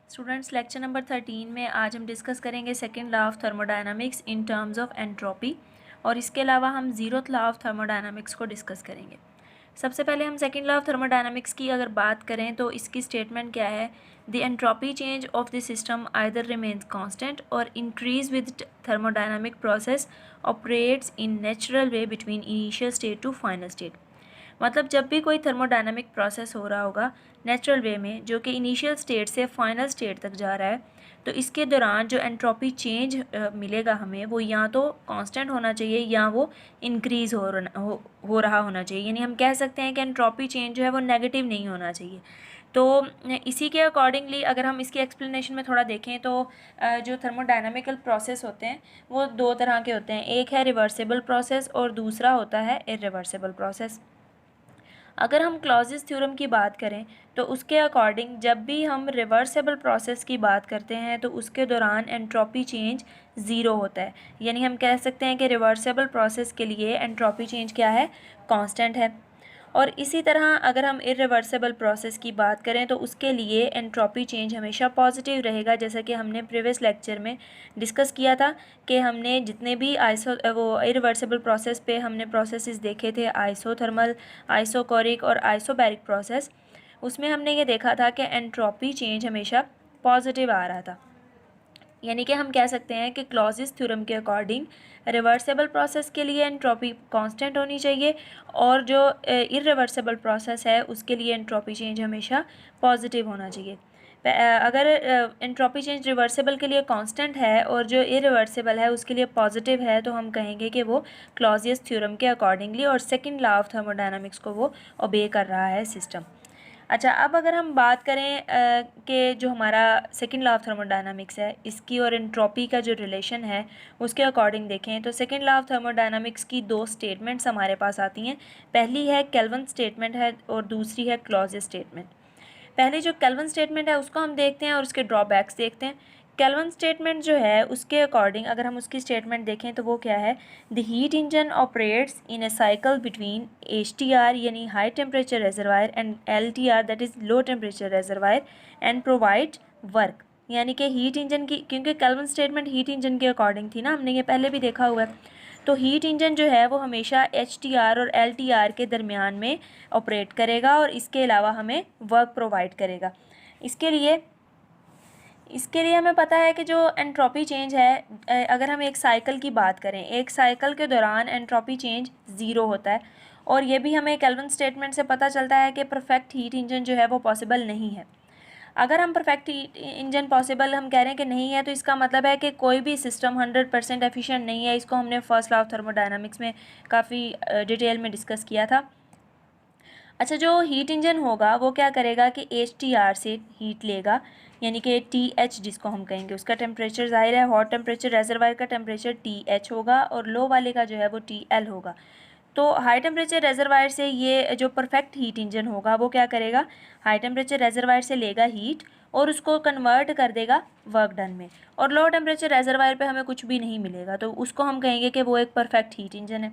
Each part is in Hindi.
स्टूडेंट्स लेक्चर नंबर 13 में आज हम डिस्कस करेंगे second law of thermodynamics in terms of entropy और इसके अलावा हम जीरोथ लॉ ऑफ थर्मोडायनामिक्स को डिस्कस करेंगे। सबसे पहले हम सेकंड लॉ ऑफ थर्मोडायनामिक्स की अगर बात करें तो इसकी स्टेटमेंट क्या है। The entropy change of the system either remains constant और increase with thermodynamic process operates in natural way between initial state to final state. मतलब जब भी कोई थर्मोडायनामिक प्रोसेस हो रहा होगा नेचुरल वे में जो कि इनिशियल स्टेट से फाइनल स्टेट तक जा रहा है, तो इसके दौरान जो एंट्रोपी चेंज मिलेगा हमें वो या तो कांस्टेंट होना चाहिए या वो इंक्रीज हो रहा होना चाहिए। यानी हम कह सकते हैं कि एंट्रोपी चेंज जो है वो नेगेटिव नहीं होना चाहिए। तो इसी के अकॉर्डिंगली अगर हम इसकी एक्सप्लेनेशन में थोड़ा देखें तो जो थर्मोडायनामिकल प्रोसेस होते हैं वो दो तरह के होते हैं, एक है रिवर्सिबल प्रोसेस और दूसरा होता है इरिवर्सिबल प्रोसेस। अगर हम क्लॉजिस थ्योरम की बात करें तो उसके अकॉर्डिंग जब भी हम रिवर्सिबल प्रोसेस की बात करते हैं तो उसके दौरान एंट्रोपी चेंज ज़ीरो होता है। यानी हम कह सकते हैं कि रिवर्सिबल प्रोसेस के लिए एंट्रोपी चेंज क्या है, कांस्टेंट है। और इसी तरह अगर हम इरिवर्सिबल प्रोसेस की बात करें तो उसके लिए एंट्रोपी चेंज हमेशा पॉजिटिव रहेगा। जैसा कि हमने प्रीवियस लेक्चर में डिस्कस किया था कि हमने जितने भी इरिवर्सिबल प्रोसेस पे हमने प्रोसेसेस देखे थे, आइसोथर्मल, आइसोकोरिक और आइसोबैरिक प्रोसेस, उसमें हमने ये देखा था कि एंट्रोपी चेंज हमेशा पॉजिटिव आ रहा था। यानी कि हम कह सकते हैं कि क्लॉजिस थ्योरम के अकॉर्डिंग रिवर्सिबल प्रोसेस के लिए एंट्रोपी कांस्टेंट होनी चाहिए और जो इरिवर्सिबल प्रोसेस है उसके लिए एंट्रोपी चेंज हमेशा पॉजिटिव होना चाहिए। अगर एंट्रोपी चेंज रिवर्सिबल के लिए कांस्टेंट है और जो इरिवर्सिबल है उसके लिए पॉजिटिव है तो हम कहेंगे कि वो क्लॉजियस थ्योरम के अकॉर्डिंगली और सेकंड लॉ ऑफ थर्मोडायनामिक्स को वो ओबे कर रहा है सिस्टम। अच्छा, अब अगर हम बात करें कि जो हमारा सेकंड लॉ ऑफ थर्मोडायनामिक्स है इसकी और एंट्रोपी का जो रिलेशन है उसके अकॉर्डिंग देखें तो सेकंड लॉ ऑफ थर्मोडायनामिक्स की दो स्टेटमेंट्स हमारे पास आती हैं। पहली है केल्विन स्टेटमेंट है और दूसरी है क्लॉजियस स्टेटमेंट। पहले जो केल्विन स्टेटमेंट है उसको हम देखते हैं और उसके ड्रॉबैक्स देखते हैं। केल्विन स्टेटमेंट जो है उसके अकॉर्डिंग अगर हम उसकी स्टेटमेंट देखें तो वो क्या है, the heat engine operates in A cycle between HTR यानी high temperature reservoir and LTR that is low temperature reservoir and provide work. यानी कि हीट इंजन की, क्योंकि केल्विन स्टेटमेंट हीट इंजन के अकॉर्डिंग थी ना, हमने ये पहले भी देखा हुआ है। तो हीट इंजन जो है वो हमेशा HTR और LTR के दरमियान में ऑपरेट करेगा और इसके अलावा हमें वर्क प्रोवाइड करेगा। इसके लिए हमें पता है कि जो एंट्रोपी चेंज है, अगर हम एक साइकिल की बात करें, एक साइकिल के दौरान एंट्रोपी चेंज ज़ीरो होता है और ये भी हमें केल्विन स्टेटमेंट से पता चलता है कि परफेक्ट हीट इंजन जो है वो पॉसिबल नहीं है। अगर हम परफेक्ट इंजन पॉसिबल हम कह रहे हैं कि नहीं है तो इसका मतलब है कि कोई भी सिस्टम 100% एफिशिएंट नहीं है। इसको हमने फर्स्ट लॉ ऑफ थर्मोडायनामिक्स में काफ़ी डिटेल में डिस्कस किया था। अच्छा, जो हीट इंजन होगा वो क्या करेगा कि HTR से हीट लेगा, यानी कि TH जिसको हम कहेंगे उसका टेम्परेचर, जाहिर है हॉट टेम्परेचर रेजरवायर का टेम्परेचर TH होगा और लो वाले का जो है वो TL होगा। तो हाई टेम्परेचर रेजरवायर से ये जो परफेक्ट हीट इंजन होगा वो क्या करेगा, हाई टेम्परेचर रेजरवायर से लेगा हीट और उसको कन्वर्ट कर देगा वर्क डन में, और लो टेम्परेचर रेजरवायर पे हमें कुछ भी नहीं मिलेगा, तो उसको हम कहेंगे कि वो एक परफेक्ट हीट इंजन है।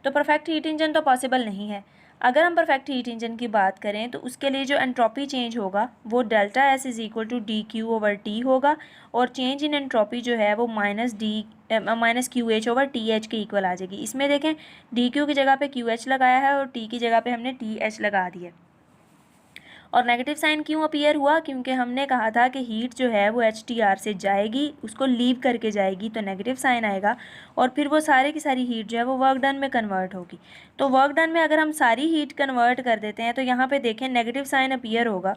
तो परफेक्ट हीट इंजन तो पॉसिबल नहीं है। अगर हम परफेक्ट हीट इंजन की बात करें तो उसके लिए जो एंट्रोपी चेंज होगा वो delta S is equal to dQ/T होगा और चेंज इन एंट्रोपी जो है वो -QH/TH के इक्वल आ जाएगी। इसमें देखें dQ की जगह पे QH लगाया है और T की जगह पे हमने TH लगा दिया। और नेगेटिव साइन क्यों अपीयर हुआ, क्योंकि हमने कहा था कि हीट जो है वो HTR से जाएगी, उसको लीव करके जाएगी तो नेगेटिव साइन आएगा और फिर वो सारे की सारी हीट जो है वो वर्क डन में कन्वर्ट होगी। तो वर्क डन में अगर हम सारी हीट कन्वर्ट कर देते हैं तो यहाँ पे देखें नेगेटिव साइन अपीयर होगा,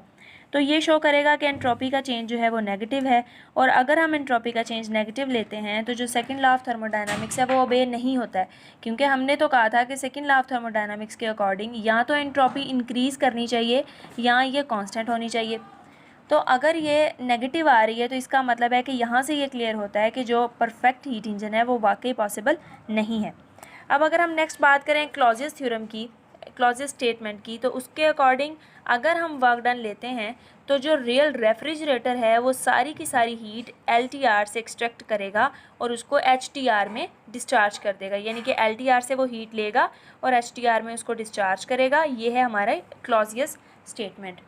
तो ये शो करेगा कि एंट्रोपी का चेंज जो है वो नेगेटिव है। और अगर हम एंट्रोपी का चेंज नेगेटिव लेते हैं तो जो सेकंड लॉ ऑफ थर्मोडायनामिक्स है वो ओबे नहीं होता है, क्योंकि हमने तो कहा था कि सेकंड लॉ ऑफ थर्मोडायनामिक्स के अकॉर्डिंग या तो एंट्रोपी इंक्रीज़ करनी चाहिए या ये कांस्टेंट होनी चाहिए। तो अगर ये नेगेटिव आ रही है तो इसका मतलब है कि यहाँ से ये क्लियर होता है कि जो परफेक्ट हीट इंजन है वो वाकई पॉसिबल नहीं है। अब अगर हम नेक्स्ट बात करें क्लॉजियस थ्योरम की, क्लॉजियस स्टेटमेंट की, तो उसके अकॉर्डिंग अगर हम वर्क डन लेते हैं तो जो रियल रेफ्रिजरेटर है वो सारी की सारी हीट LTR से एक्सट्रैक्ट करेगा और उसको HTR में डिस्चार्ज कर देगा, यानी कि LTR से वो हीट लेगा और HTR में उसको डिस्चार्ज करेगा। ये है हमारा क्लॉजियस स्टेटमेंट।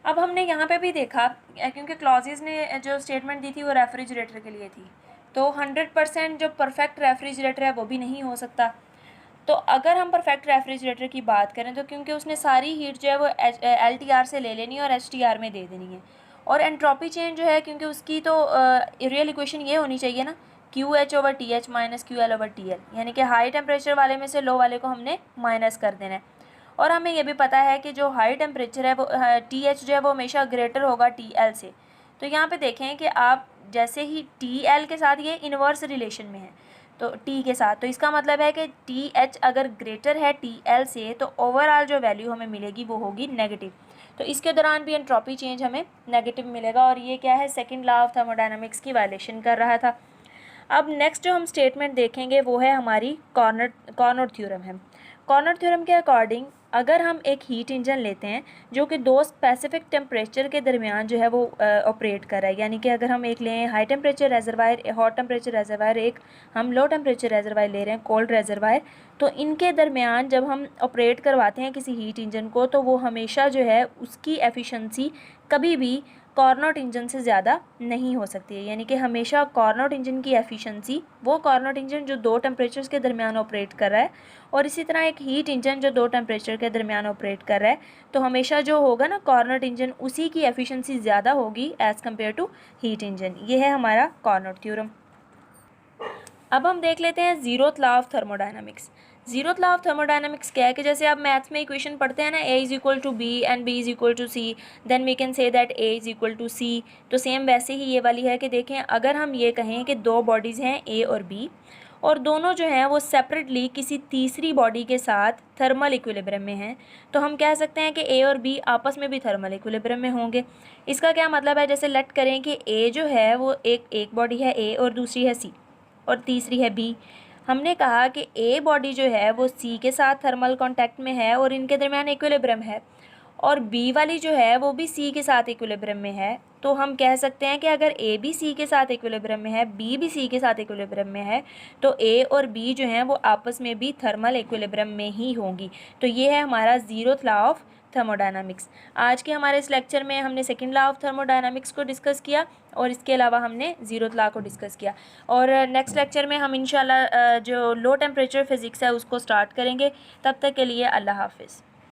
अब हमने यहाँ पे भी देखा, क्योंकि क्लॉजेज ने जो स्टेटमेंट दी थी वो रेफ्रिजरेटर के लिए थी, तो 100% जो परफेक्ट रेफ्रिजरेटर है वो भी नहीं हो सकता। तो अगर हम परफेक्ट रेफ्रिजरेटर की बात करें तो क्योंकि उसने सारी हीट जो है वो LTR से ले लेनी है और HTR में दे देनी है, और एंट्रोपी चेंज जो है क्योंकि उसकी तो रियल इक्वेशन ये होनी चाहिए ना, QH/TH माइनस QL/TL, यानी कि हाई टेम्परेचर वाले में से लो वाले को हमने माइनस कर देना है। और हमें ये भी पता है कि जो हाई टेम्परेचर है वो TH जो है वो हमेशा ग्रेटर होगा TL से। तो यहाँ पे देखें कि आप जैसे ही TL के साथ ये इन्वर्स रिलेशन में है तो T के साथ, तो इसका मतलब है कि TH अगर ग्रेटर है TL से तो ओवरऑल जो वैल्यू हमें मिलेगी वो होगी नेगेटिव। तो इसके दौरान भी एंट्रोपी चेंज हमें नेगेटिव मिलेगा, और ये क्या है, सेकंड लॉ ऑफ थर्मोडायनामिक्स की वायलेशन कर रहा था। अब नेक्स्ट जो हम स्टेटमेंट देखेंगे वो है हमारी कॉर्नट थ्योरम है। कॉर्नट थ्योरम के अकॉर्डिंग अगर हम एक हीट इंजन लेते हैं जो कि दो स्पेसिफिक टेम्परेचर के दरमियान जो है वो ऑपरेट कर रहा है, यानी कि अगर हम एक लें high temperature reservoir, hot temperature reservoir, एक हम लो टेम्परेचर रेजरवायर ले रहे हैं, कोल्ड रेजरवायर, तो इनके दरमियान जब हम ऑपरेट करवाते हैं किसी हीट इंजन को तो वो हमेशा जो है उसकी एफिशिएंसी कभी भी कॉर्नट इंजन से ज़्यादा नहीं हो सकती है, यानी कि हमेशा कॉर्नट इंजन की एफिशिएंसी, वो कॉर्नट इंजन जो दो टेम्परेचर्स के दरमियान ऑपरेट कर रहा है, और इसी तरह एक हीट इंजन जो दो टेम्परेचर के दरमियान ऑपरेट कर रहा है, तो हमेशा जो होगा ना कॉर्नट इंजन, उसी की एफिशिएंसी ज़्यादा होगी as compare to heat engine. ये है हमारा कॉर्नट थ्योरम। अब हम देख लेते हैं zeroth law of thermodynamics. Zeroth law of thermodynamics क्या है कि जैसे आप मैथ्स में इक्वेशन पढ़ते हैं ना, A=B and B=C, then we can say that A=C, तो सेम वैसे ही ये वाली है कि देखें अगर हम ये कहें कि दो बॉडीज़ हैं A और B, और दोनों जो हैं वो सेपरेटली किसी तीसरी बॉडी के साथ थर्मल इक्विलिब्रियम में हैं, तो हम कह सकते हैं कि A और B आपस में भी थर्मल इक्विलिब्रियम में होंगे। इसका क्या मतलब है, जैसे लेट करें कि A जो है वो एक बॉडी है A और दूसरी है C और तीसरी है B। हमने कहा कि A बॉडी जो है वो C के साथ थर्मल कांटेक्ट में है और इनके दरमियान इक्विलिब्रियम है, और B वाली जो है वो भी C के साथ इक्विलिब्रियम में है। तो हम कह सकते हैं कि अगर A भी C के साथ इक्विलिब्रियम में है, B भी C के साथ इक्विलिब्रियम में है, तो A और B जो हैं वो आपस में भी थर्मल इक्विलिब्रियम में ही होंगी। तो ये है हमारा जीरोथ लॉ ऑफ थर्मोडायनामिक्स। आज के हमारे इस लेक्चर में हमने सेकंड लॉ ऑफ थर्मोडायनामिक्स को डिस्कस किया, और इसके अलावा हमने जीरोथ लॉ को डिस्कस किया, और नेक्स्ट लेक्चर में हम इंशाल्लाह जो लो टेम्परेचर फिज़िक्स है उसको स्टार्ट करेंगे। तब तक के लिए अल्लाह हाफिज़।